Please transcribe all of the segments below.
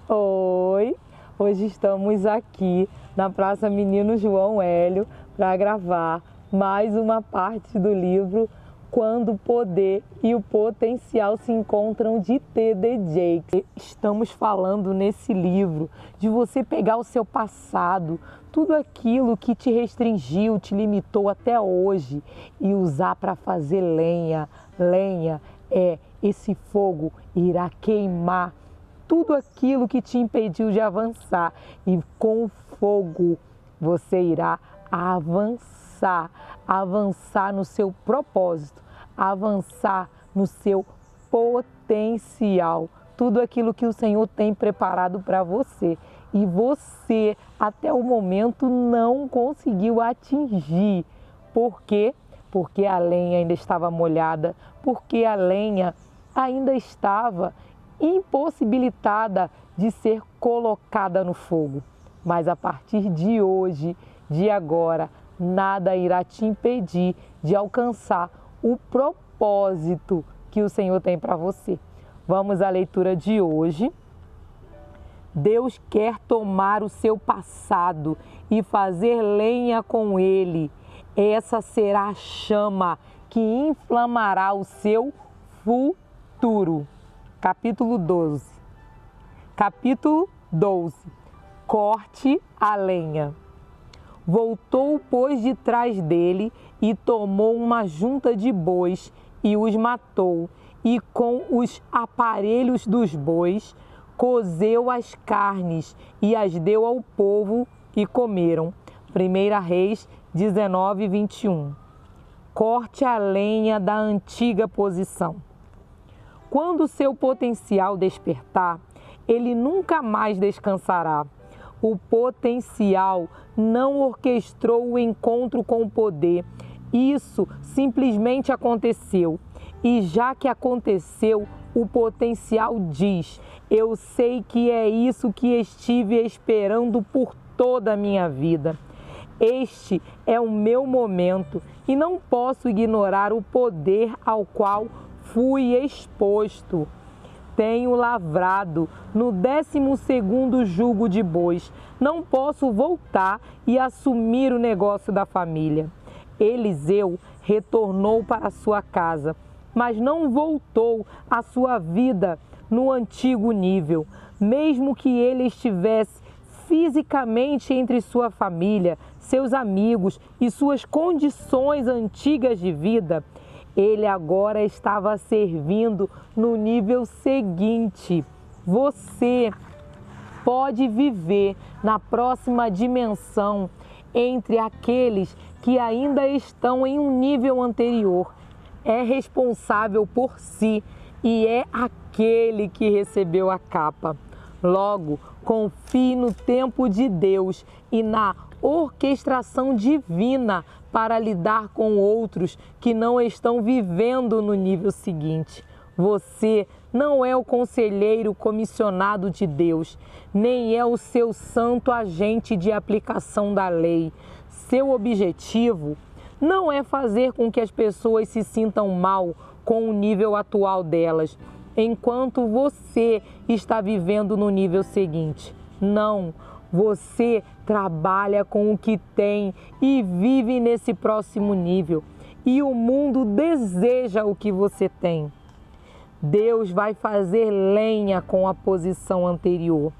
Oi, hoje estamos aqui na Praça Menino João Hélio para gravar mais uma parte do livro Quando o Poder e o Potencial se Encontram, de T.D. Jakes. Estamos falando nesse livro de você pegar o seu passado, tudo aquilo que te restringiu, te limitou até hoje e usar para fazer lenha. Lenha é esse fogo irá queimar tudo aquilo que te impediu de avançar, e com o fogo você irá avançar no seu propósito, avançar no seu potencial, tudo aquilo que o Senhor tem preparado para você e você até o momento não conseguiu atingir. Por quê? Porque a lenha ainda estava molhada, porque a lenha ainda estava impossibilitada de ser colocada no fogo. Mas a partir de hoje, de agora, nada irá te impedir de alcançar o propósito que o Senhor tem para você. Vamos à leitura de hoje. Deus quer tomar o seu passado e fazer lenha com ele. Essa será a chama que inflamará o seu futuro. Capítulo 12. Capítulo 12. Corte a lenha. Voltou, pois, de trás dele e tomou uma junta de bois e os matou, e com os aparelhos dos bois cozeu as carnes e as deu ao povo e comeram. 1 Reis 19, 21. Corte a lenha da antiga posição. Quando seu potencial despertar, ele nunca mais descansará. O potencial não orquestrou o encontro com o poder. Isso simplesmente aconteceu. E já que aconteceu, o potencial diz: eu sei que é isso que estive esperando por toda a minha vida. Este é o meu momento e não posso ignorar o poder ao qual fui exposto. Tenho lavrado no 12º jugo de bois. Não posso voltar e assumir o negócio da família. Eliseu retornou para sua casa, mas não voltou à sua vida no antigo nível. Mesmo que ele estivesse fisicamente entre sua família, seus amigos e suas condições antigas de vida, ele agora estava servindo no nível seguinte. Você pode viver na próxima dimensão entre aqueles que ainda estão em um nível anterior. É responsável por si e é aquele que recebeu a capa. Logo, confie no tempo de Deus e na orquestração divina para lidar com outros que não estão vivendo no nível seguinte. Você não é o conselheiro comissionado de Deus, nem é o seu santo agente de aplicação da lei. Seu objetivo não é fazer com que as pessoas se sintam mal com o nível atual delas, enquanto você está vivendo no nível seguinte. Não, você trabalha com o que tem e vive nesse próximo nível. E o mundo deseja o que você tem. Deus vai fazer lenha com a posição anterior.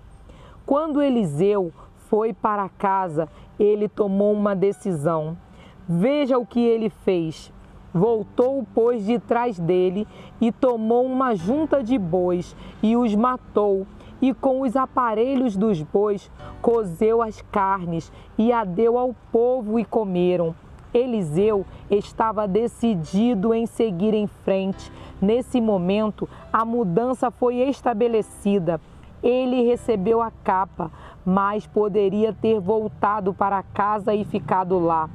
Quando Eliseu foi para casa, ele tomou uma decisão. Veja o que ele fez. Voltou, pois, de trás dele e tomou uma junta de bois e os matou. E com os aparelhos dos bois cozeu as carnes e a deu ao povo e comeram. Eliseu estava decidido em seguir em frente. Nesse momento, a mudança foi estabelecida. Ele recebeu a capa, mas poderia ter voltado para casa e ficado lá.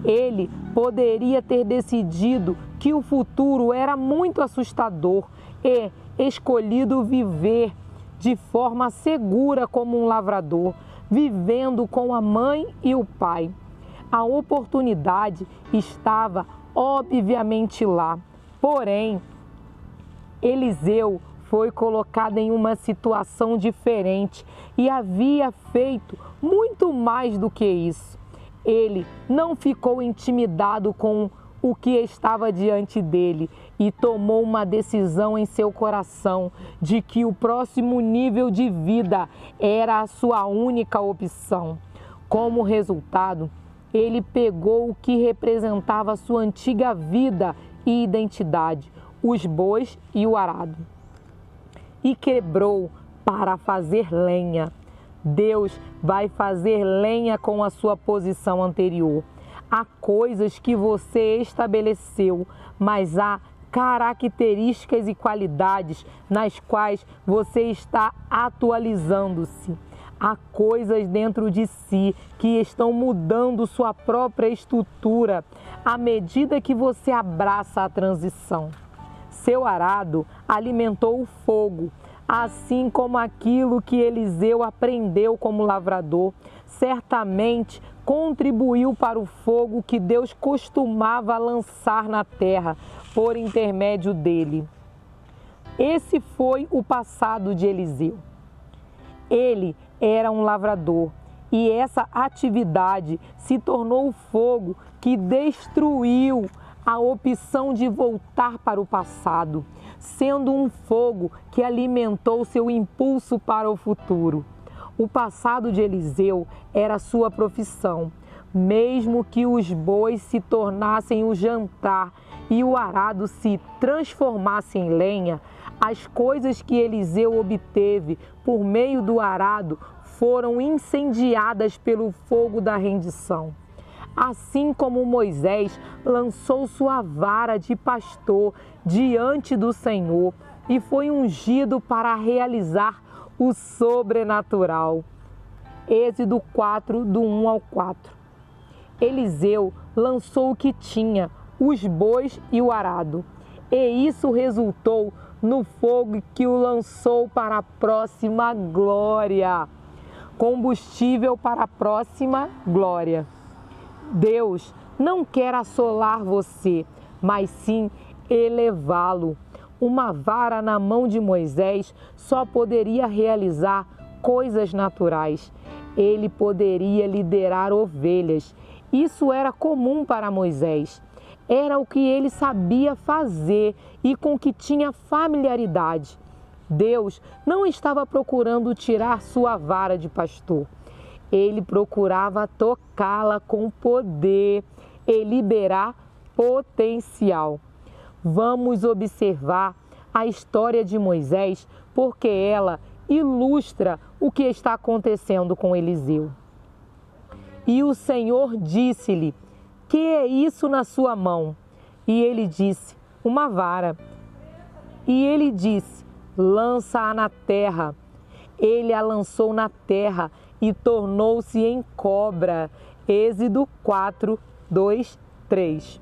Ele poderia ter decidido que o futuro era muito assustador e escolhido viver de forma segura como um lavrador, vivendo com a mãe e o pai. A oportunidade estava obviamente lá, porém, Eliseu foi colocado em uma situação diferente e havia feito muito mais do que isso. Ele não ficou intimidado com o que estava diante dele e tomou uma decisão em seu coração de que o próximo nível de vida era a sua única opção. Como resultado, ele pegou o que representava a sua antiga vida e identidade, os bois e o arado, e quebrou para fazer lenha. Deus vai fazer lenha com a sua posição anterior. Há coisas que você estabeleceu, mas há características e qualidades nas quais você está atualizando-se. Há coisas dentro de si que estão mudando sua própria estrutura à medida que você abraça a transição. Seu arado alimentou o fogo, assim como aquilo que Eliseu aprendeu como lavrador, certamente contribuiu para o fogo que Deus costumava lançar na terra por intermédio dele. Esse foi o passado de Eliseu. Ele era um lavrador e essa atividade se tornou o fogo que destruiu a opção de voltar para o passado, sendo um fogo que alimentou seu impulso para o futuro. O passado de Eliseu era sua profissão. Mesmo que os bois se tornassem o jantar e o arado se transformasse em lenha, as coisas que Eliseu obteve por meio do arado foram incendiadas pelo fogo da rendição. Assim como Moisés lançou sua vara de pastor diante do Senhor e foi ungido para realizar o sobrenatural. Êxodo 4, do 1 ao 4. Eliseu lançou o que tinha, os bois e o arado, e isso resultou no fogo que o lançou para a próxima glória. Combustível para a próxima glória. Deus não quer assolar você, mas sim elevá-lo. Uma vara na mão de Moisés só poderia realizar coisas naturais. Ele poderia liderar ovelhas. Isso era comum para Moisés. Era o que ele sabia fazer e com que tinha familiaridade. Deus não estava procurando tirar sua vara de pastor. Ele procurava tocá-la com poder e liberar potencial. Vamos observar a história de Moisés porque ela ilustra o que está acontecendo com Eliseu. E o Senhor disse-lhe: "Que é isso na sua mão?" E ele disse: "Uma vara." E ele disse: "Lança-a na terra." Ele a lançou na terra e tornou-se em cobra. Êxodo 4, 2, 3.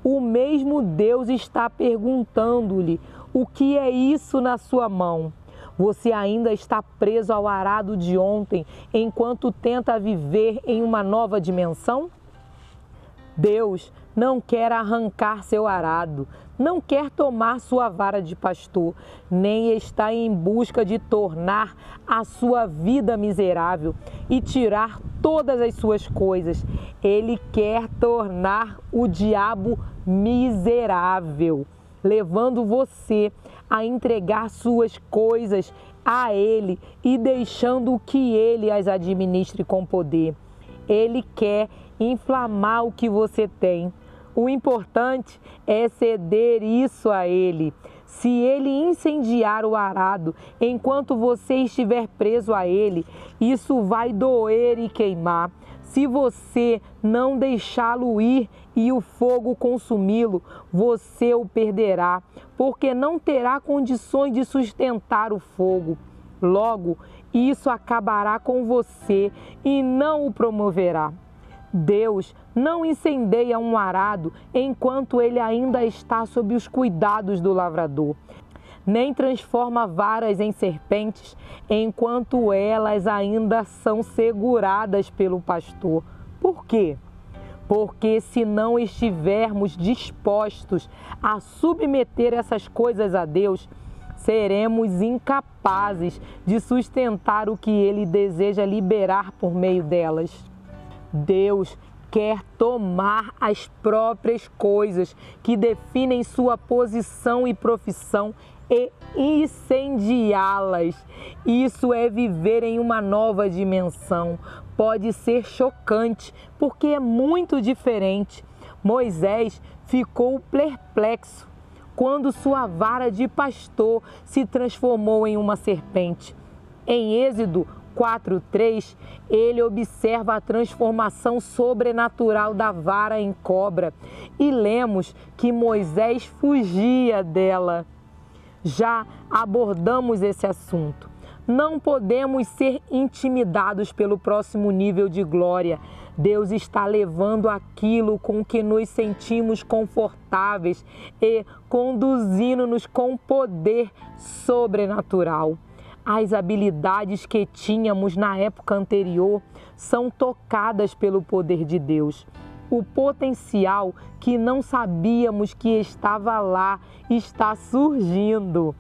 O mesmo Deus está perguntando-lhe: o que é isso na sua mão? Você ainda está preso ao arado de ontem enquanto tenta viver em uma nova dimensão? Deus não quer arrancar seu arado, não quer tomar sua vara de pastor, nem está em busca de tornar a sua vida miserável e tirar todas as suas coisas. Ele quer tornar o diabo miserável, levando você a entregar suas coisas a ele e deixando que ele as administre com poder. Ele quer inflamar o que você tem. O importante é ceder isso a ele. Se ele incendiar o arado enquanto você estiver preso a ele, isso vai doer e queimar. Se você não deixá-lo ir e o fogo consumi-lo, você o perderá, porque não terá condições de sustentar o fogo. Logo, isso acabará com você e não o promoverá. Deus não incendeia um arado enquanto ele ainda está sob os cuidados do lavrador, nem transforma varas em serpentes enquanto elas ainda são seguradas pelo pastor. Por quê? Porque se não estivermos dispostos a submeter essas coisas a Deus, seremos incapazes de sustentar o que Ele deseja liberar por meio delas. Deus quer tomar as próprias coisas que definem sua posição e profissão e incendiá-las. Isso é viver em uma nova dimensão. Pode ser chocante, porque é muito diferente. Moisés ficou perplexo quando sua vara de pastor se transformou em uma serpente. Em Êxodo 4:3, ele observa a transformação sobrenatural da vara em cobra e lemos que Moisés fugia dela. Já abordamos esse assunto. Não podemos ser intimidados pelo próximo nível de glória. Deus está levando aquilo com que nos sentimos confortáveis e conduzindo-nos com poder sobrenatural. As habilidades que tínhamos na época anterior são tocadas pelo poder de Deus. O potencial que não sabíamos que estava lá está surgindo.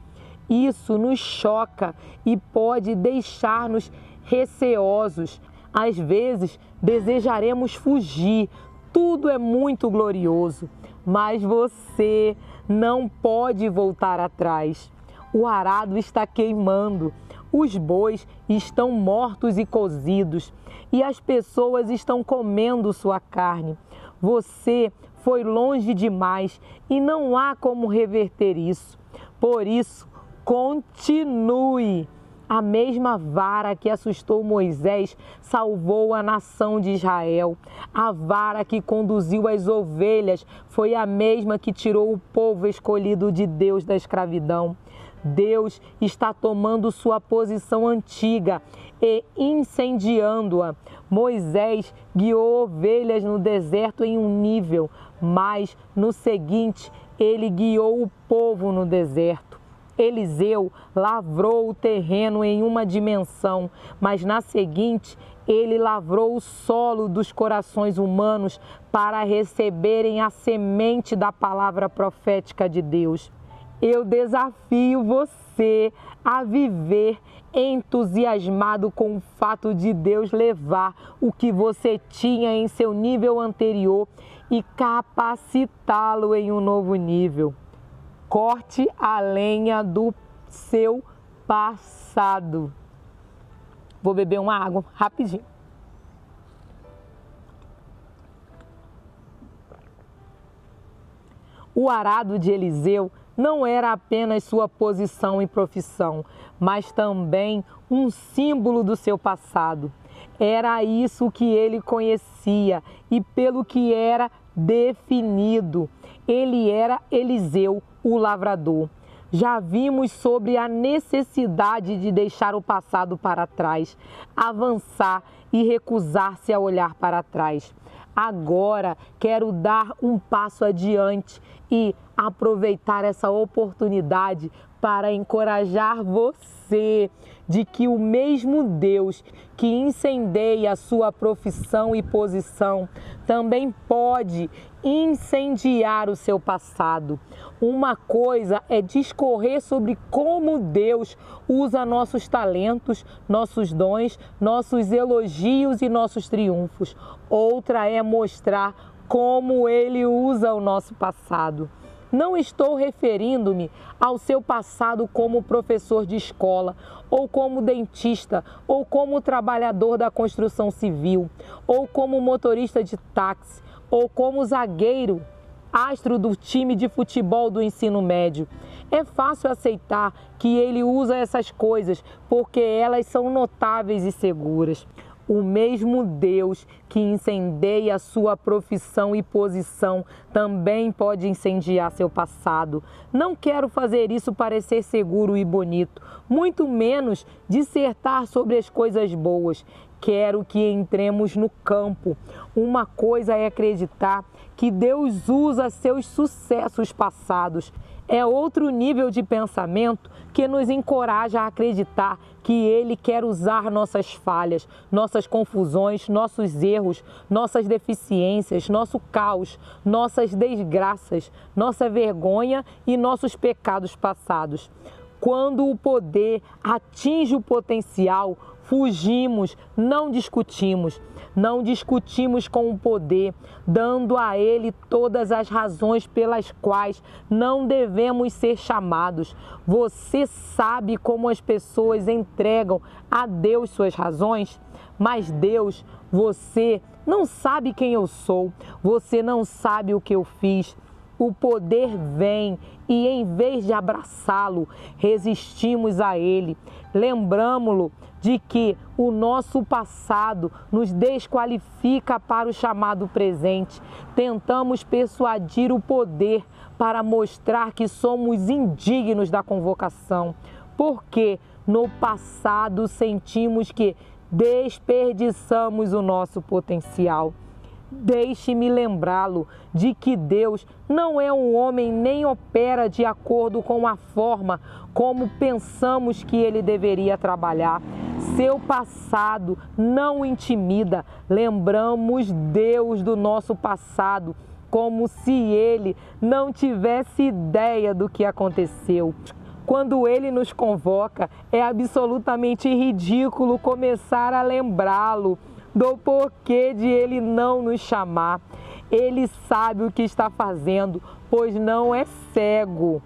Isso nos choca e pode deixar-nos receosos. Às vezes, desejaremos fugir. Tudo é muito glorioso, mas você não pode voltar atrás. O arado está queimando, os bois estão mortos e cozidos, e as pessoas estão comendo sua carne. Você foi longe demais e não há como reverter isso. Por isso, continue. A mesma vara que assustou Moisés salvou a nação de Israel. A vara que conduziu as ovelhas foi a mesma que tirou o povo escolhido de Deus da escravidão. Deus está tomando sua posição antiga e incendiando-a. Moisés guiou ovelhas no deserto em um nível, mas no seguinte, ele guiou o povo no deserto. Eliseu lavrou o terreno em uma dimensão, mas na seguinte, ele lavrou o solo dos corações humanos para receberem a semente da palavra profética de Deus. Eu desafio você a viver entusiasmado com o fato de Deus levar o que você tinha em seu nível anterior e capacitá-lo em um novo nível. Corte a lenha do seu passado. Vou beber uma água rapidinho. O arado de Eliseu não era apenas sua posição e profissão, mas também um símbolo do seu passado. Era isso que ele conhecia e pelo que era definido. Ele era Eliseu, o lavrador. Já vimos sobre a necessidade de deixar o passado para trás, avançar e recusar-se a olhar para trás. Agora quero dar um passo adiante e aproveitar essa oportunidade para encorajar você de que o mesmo Deus que incendeia a sua profissão e posição também pode incendiar o seu passado. Uma coisa é discorrer sobre como Deus usa nossos talentos, nossos dons, nossos elogios e nossos triunfos. Outra é mostrar como Ele usa o nosso passado. Não estou referindo-me ao seu passado como professor de escola, ou como dentista, ou como trabalhador da construção civil, ou como motorista de táxi, ou como zagueiro, astro do time de futebol do ensino médio. É fácil aceitar que ele usa essas coisas porque elas são notáveis e seguras. O mesmo Deus que incendeia a sua profissão e posição também pode incendiar seu passado. Não quero fazer isso parecer seguro e bonito, muito menos dissertar sobre as coisas boas. Quero que entremos no campo. Uma coisa é acreditar que Deus usa seus sucessos passados. É outro nível de pensamento que nos encoraja a acreditar que Ele quer usar nossas falhas, nossas confusões, nossos erros, nossas deficiências, nosso caos, nossas desgraças, nossa vergonha e nossos pecados passados. Quando o poder atinge o potencial, fugimos, não discutimos. Não discutimos com o poder, dando a ele todas as razões pelas quais não devemos ser chamados. Você sabe como as pessoas entregam a Deus suas razões? Mas Deus, você não sabe quem eu sou, você não sabe o que eu fiz. O poder vem e, em vez de abraçá-lo, resistimos a ele. Lembramo-lo de que o nosso passado nos desqualifica para o chamado presente. Tentamos persuadir o poder para mostrar que somos indignos da convocação, porque no passado sentimos que desperdiçamos o nosso potencial. Deixe-me lembrá-lo de que Deus não é um homem nem opera de acordo com a forma como pensamos que ele deveria trabalhar. Seu passado não o intimida. Lembramos Deus do nosso passado como se ele não tivesse ideia do que aconteceu. Quando ele nos convoca, é absolutamente ridículo começar a lembrá-lo do porquê de ele não nos chamar. Ele sabe o que está fazendo, pois não é cego.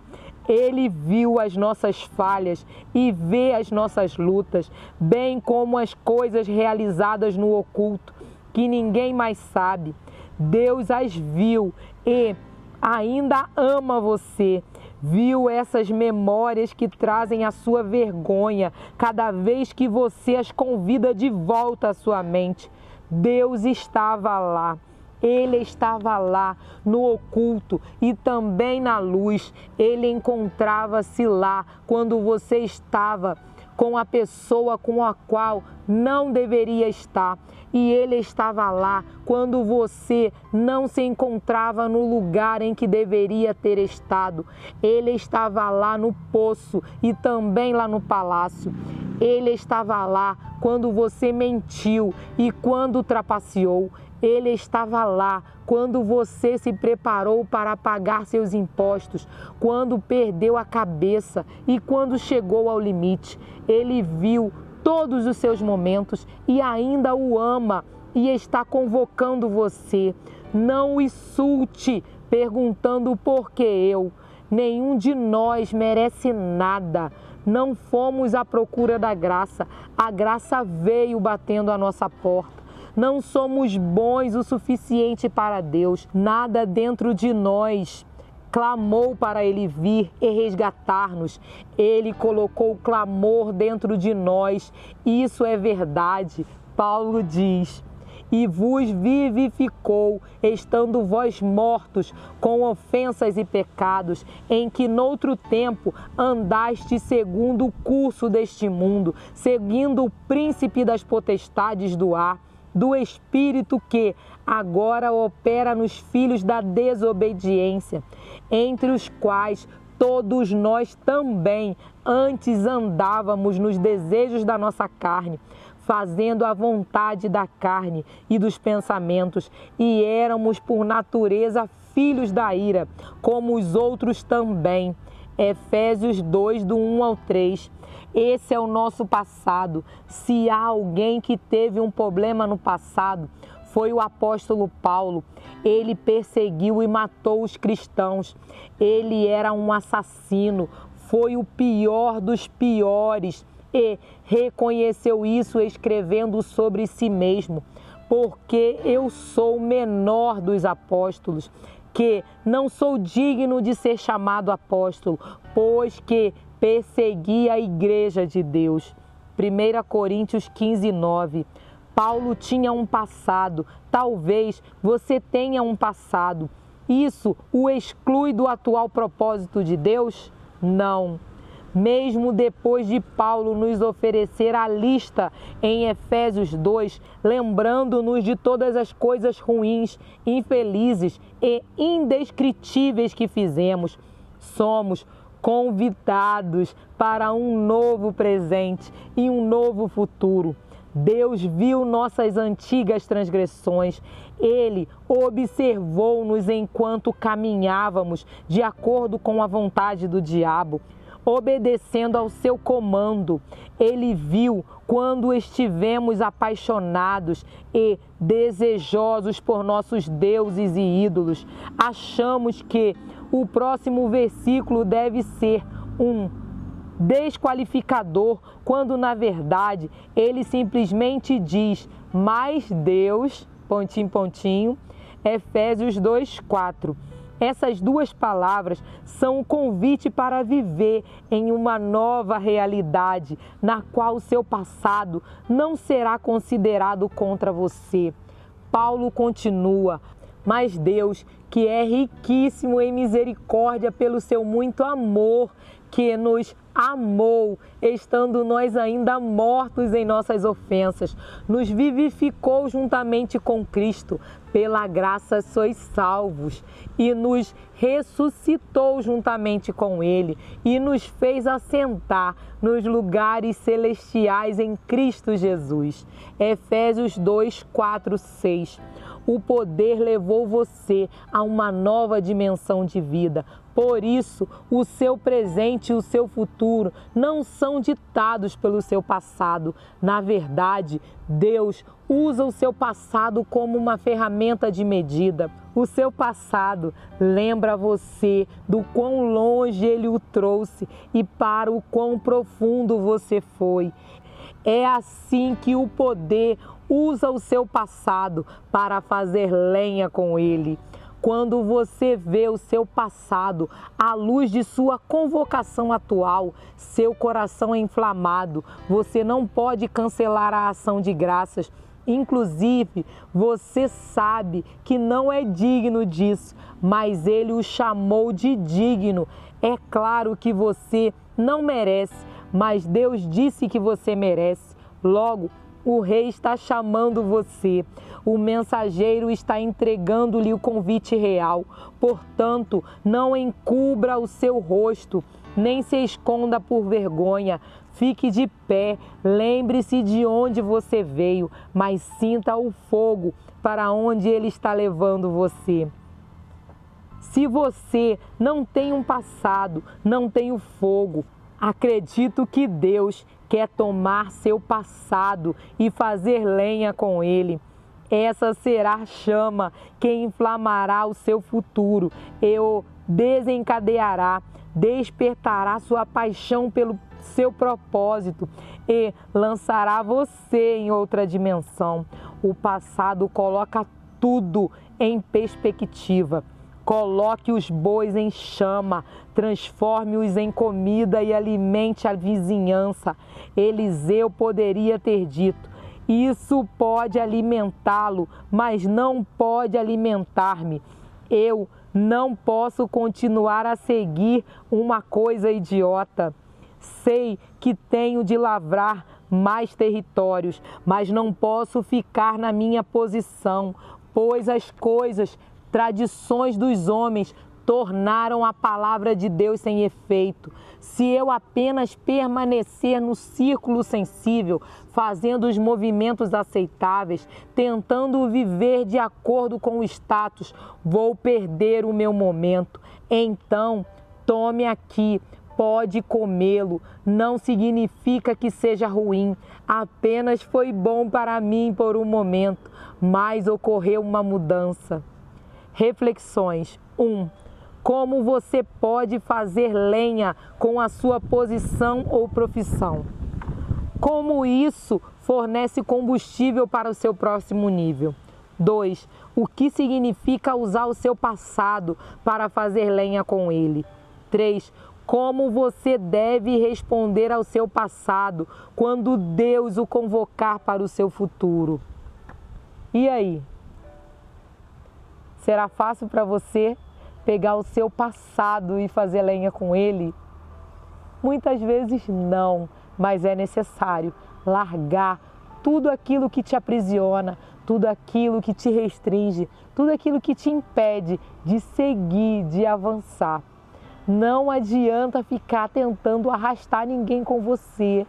Ele viu as nossas falhas e vê as nossas lutas, bem como as coisas realizadas no oculto, que ninguém mais sabe. Deus as viu e ainda ama você. Viu essas memórias que trazem a sua vergonha cada vez que você as convida de volta à sua mente. Deus estava lá. Ele estava lá no oculto e também na luz. Ele encontrava-se lá quando você estava com a pessoa com a qual não deveria estar. E ele estava lá quando você não se encontrava no lugar em que deveria ter estado. Ele estava lá no poço e também lá no palácio. Ele estava lá quando você mentiu e quando trapaceou. Ele estava lá quando você se preparou para pagar seus impostos, quando perdeu a cabeça e quando chegou ao limite. Ele viu todos os seus momentos e ainda o ama e está convocando você. Não o insulte perguntando por que eu. Nenhum de nós merece nada. Não fomos à procura da graça. A graça veio batendo à nossa porta. Não somos bons o suficiente para Deus. Nada dentro de nós clamou para Ele vir e resgatar-nos. Ele colocou o clamor dentro de nós. Isso é verdade. Paulo diz: e vos vivificou, estando vós mortos com ofensas e pecados, em que noutro tempo andaste segundo o curso deste mundo, seguindo o príncipe das potestades do ar, do Espírito que agora opera nos filhos da desobediência, entre os quais todos nós também antes andávamos nos desejos da nossa carne, fazendo a vontade da carne e dos pensamentos, e éramos por natureza filhos da ira, como os outros também. Efésios 2, do 1 ao 3. Esse é o nosso passado. Se há alguém que teve um problema no passado, foi o apóstolo Paulo. Ele perseguiu e matou os cristãos. Ele era um assassino, foi o pior dos piores e reconheceu isso escrevendo sobre si mesmo. Porque eu sou o menor dos apóstolos, que não sou digno de ser chamado apóstolo, pois que persegui a igreja de Deus. 1 Coríntios 15, 9. Paulo tinha um passado, talvez você tenha um passado. Isso o exclui do atual propósito de Deus? Não. Mesmo depois de Paulo nos oferecer a lista em Efésios 2, lembrando-nos de todas as coisas ruins, infelizes e indescritíveis que fizemos, somos convidados para um novo presente e um novo futuro. Deus viu nossas antigas transgressões. Ele observou-nos enquanto caminhávamos de acordo com a vontade do diabo. obedecendo ao seu comando. Ele viu quando estivemos apaixonados e desejosos por nossos deuses e ídolos. Achamos que o próximo versículo deve ser um desqualificador, quando na verdade ele simplesmente diz: mas Deus, pontinho, pontinho, Efésios 2:4. Essas duas palavras são um convite para viver em uma nova realidade, na qual o seu passado não será considerado contra você. Paulo continua: mas Deus, que é riquíssimo em misericórdia pelo seu muito amor, que nos amou, estando nós ainda mortos em nossas ofensas, nos vivificou juntamente com Cristo, pela graça sois salvos, e nos ressuscitou juntamente com Ele, e nos fez assentar nos lugares celestiais em Cristo Jesus. Efésios 2:4-6. O poder levou você a uma nova dimensão de vida. Por isso, o seu presente e o seu futuro não são ditados pelo seu passado. Na verdade, Deus usa o seu passado como uma ferramenta de medida. O seu passado lembra você do quão longe Ele o trouxe e para o quão profundo você foi. É assim que o poder usa o seu passado para fazer lenha com ele. Quando você vê o seu passado à luz de sua convocação atual, seu coração é inflamado. Você não pode cancelar a ação de graças. Inclusive, você sabe que não é digno disso, mas Ele o chamou de digno. É claro que você não merece, mas Deus disse que você merece. Logo, o Rei está chamando você. O mensageiro está entregando-lhe o convite real. Portanto, não encubra o seu rosto, nem se esconda por vergonha. Fique de pé, lembre-se de onde você veio, mas sinta o fogo para onde ele está levando você. Se você não tem um passado, não tem o fogo, acredito que Deus quer tomar seu passado e fazer lenha com ele. Essa será a chama que inflamará o seu futuro e o desencadeará, despertará sua paixão pelo seu propósito e lançará você em outra dimensão. O passado coloca tudo em perspectiva. Coloque os bois em chama, transforme-os em comida e alimente a vizinhança. Eliseu poderia ter dito: isso pode alimentá-lo, mas não pode alimentar-me. Eu não posso continuar a seguir uma coisa idiota. Sei que tenho de lavrar mais territórios, mas não posso ficar na minha posição, pois as coisas, tradições dos homens tornaram a palavra de Deus sem efeito. Se eu apenas permanecer no círculo sensível, fazendo os movimentos aceitáveis, tentando viver de acordo com o status, vou perder o meu momento. Então, tome aqui, pode comê-lo, não significa que seja ruim, apenas foi bom para mim por um momento, mas ocorreu uma mudança. Reflexões. 1. Como você pode fazer lenha com a sua posição ou profissão? Como isso fornece combustível para o seu próximo nível? 2. O que significa usar o seu passado para fazer lenha com ele? 3. Como você deve responder ao seu passado quando Deus o convocar para o seu futuro? E aí? Será fácil para você pegar o seu passado e fazer lenha com ele? Muitas vezes não, mas é necessário largar tudo aquilo que te aprisiona, tudo aquilo que te restringe, tudo aquilo que te impede de seguir, de avançar. Não adianta ficar tentando arrastar ninguém com você,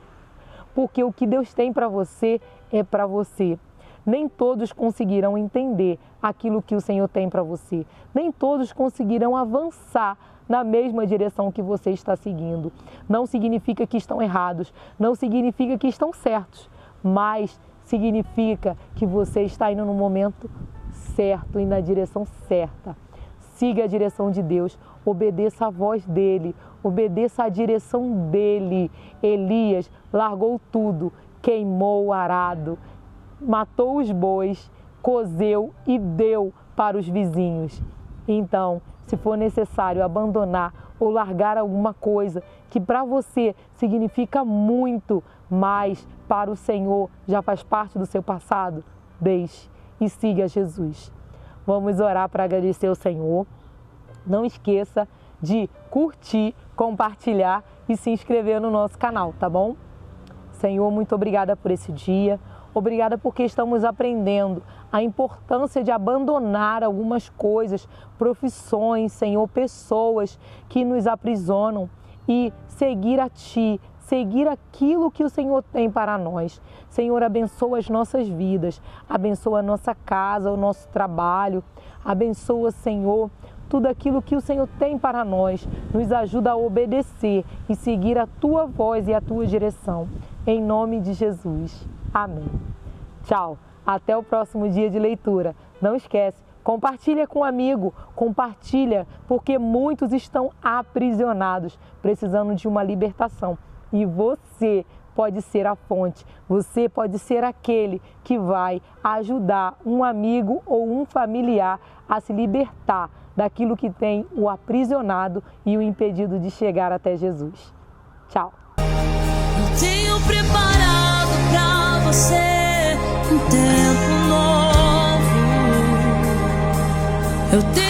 porque o que Deus tem para você é para você. Nem todos conseguirão entender aquilo que o Senhor tem para você. Nem todos conseguirão avançar na mesma direção que você está seguindo. Não significa que estão errados, não significa que estão certos, mas significa que você está indo no momento certo e na direção certa. Siga a direção de Deus, obedeça a voz dele, obedeça a direção dele. Elias largou tudo, queimou o arado, matou os bois, cozeu e deu para os vizinhos. Então, se for necessário abandonar ou largar alguma coisa que para você significa muito, mas para o Senhor já faz parte do seu passado, deixe e siga Jesus. Vamos orar para agradecer ao Senhor. Não esqueça de curtir, compartilhar e se inscrever no nosso canal, tá bom? Senhor, muito obrigada por esse dia. Obrigada porque estamos aprendendo a importância de abandonar algumas coisas, profissões, Senhor, pessoas que nos aprisionam e seguir a Ti, seguir aquilo que o Senhor tem para nós. Senhor, abençoa as nossas vidas, abençoa a nossa casa, o nosso trabalho, abençoa, Senhor, tudo aquilo que o Senhor tem para nós. Nos ajuda a obedecer e seguir a Tua voz e a Tua direção. Em nome de Jesus. Amém. Tchau. Até o próximo dia de leitura. Não esquece, compartilha com um amigo, compartilha, porque muitos estão aprisionados, precisando de uma libertação. E você pode ser a fonte, você pode ser aquele que vai ajudar um amigo ou um familiar a se libertar daquilo que tem o aprisionado e o impedido de chegar até Jesus. Tchau. Eu tenho preparado pra você um tempo novo. Eu tenho